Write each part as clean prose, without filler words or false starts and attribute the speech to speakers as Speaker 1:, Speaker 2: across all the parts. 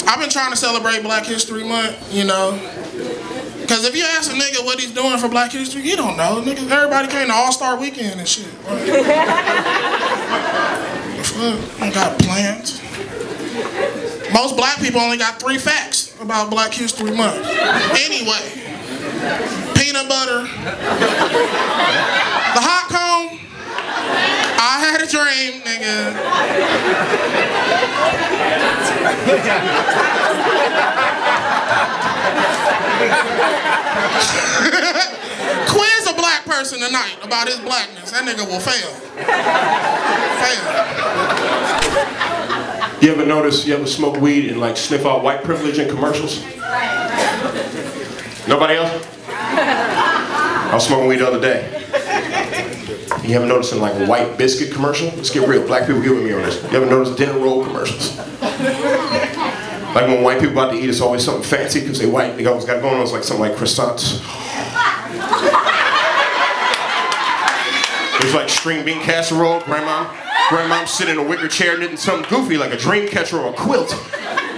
Speaker 1: I've been trying to celebrate Black History Month, you know. Because if you ask a nigga what he's doing for Black History, he don't know. Niggas, everybody came to All-Star Weekend and shit. I got plans. Most black people only got 3 facts about Black History Month. Anyway, peanut butter, the hot comb, I had a dream, nigga. Quiz a black person tonight about his blackness. That nigga will fail.
Speaker 2: You ever notice, you ever smoke weed and like sniff out white privilege in commercials? Nobody else? I was smoking weed the other day. You ever noticed in like a white biscuit commercial? Let's get real, black people get with me on this. You ever noticed dinner roll commercials? Like when white people about to eat, it's always something fancy because they white. They always got going on, it's like something like croissants. There's like string bean casserole, grandmom sitting in a wicker chair knitting something goofy like a dream catcher or a quilt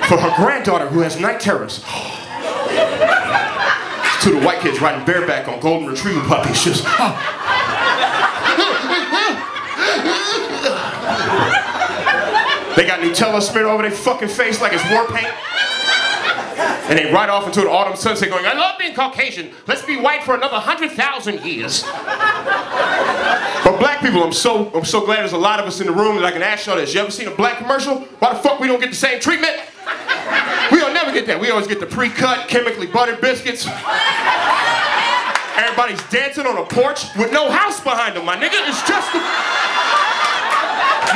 Speaker 2: for her granddaughter who has night terrors. To the white kids riding bareback on golden retriever puppies, just they got Nutella smeared over their fucking face like it's war paint. And they ride off into an autumn sunset going, I love being Caucasian. Let's be white for another 100,000 years. But black people, I'm so glad there's a lot of us in the room that I can ask y'all this. You ever seen a black commercial? Why the fuck we don't get the same treatment? We don't never get that. We always get the pre-cut, chemically buttered biscuits. Everybody's dancing on a porch with no house behind them, my nigga. It's just the...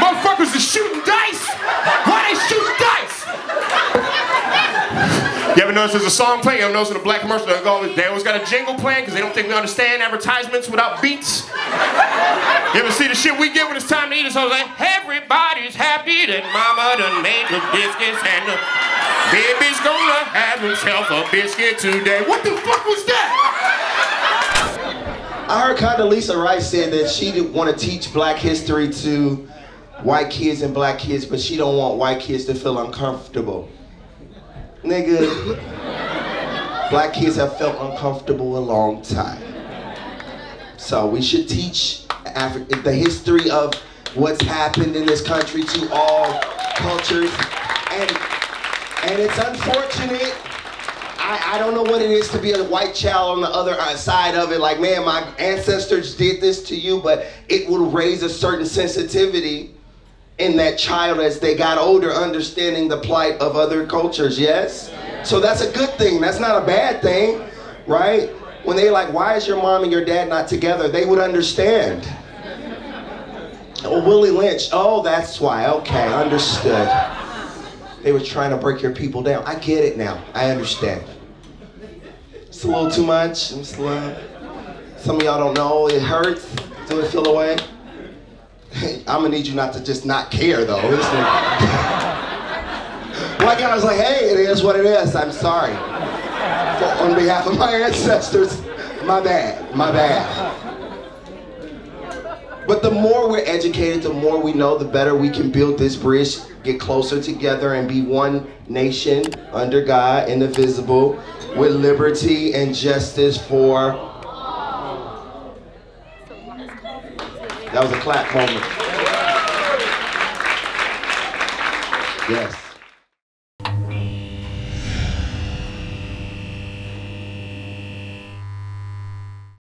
Speaker 2: Motherfuckers are shooting dice. Why they shooting dice? You ever notice there's a song playing? You ever notice in a black commercial they always got a jingle playing because they don't think we understand advertisements without beats? You ever see the shit we get when it's time to eat? It's always like, everybody's happy that mama done made the biscuits and the baby's gonna have himself a biscuit today. What the fuck was that?
Speaker 3: I heard Condoleezza Rice said that she didn't want to teach black history to white kids and black kids, but she don't want white kids to feel uncomfortable. Nigga, black kids have felt uncomfortable a long time. So we should teach the history of what's happened in this country to all cultures. And it's unfortunate. I don't know what it is to be a white child on the other side of it. Like, man, my ancestors did this to you, but it will raise a certain sensitivity in that child as they got older, understanding the plight of other cultures, yes? So that's a good thing. That's not a bad thing, right? When they're like, why is your mom and your dad not together? They would understand. Oh, Willie Lynch. Oh, that's why. Okay, understood. They were trying to break your people down. I get it now. I understand. It's a little too much. Some of y'all don't know. It hurts. Do it feel away? I'm gonna need you not to just not care though. Well, again, I was like, hey, it is what it is. I'm sorry. On behalf of my ancestors, my bad. But the more we're educated, the more we know, the better we can build this bridge, get closer together and be one nation under God, indivisible, with liberty and justice for... That was a clap moment. Yes.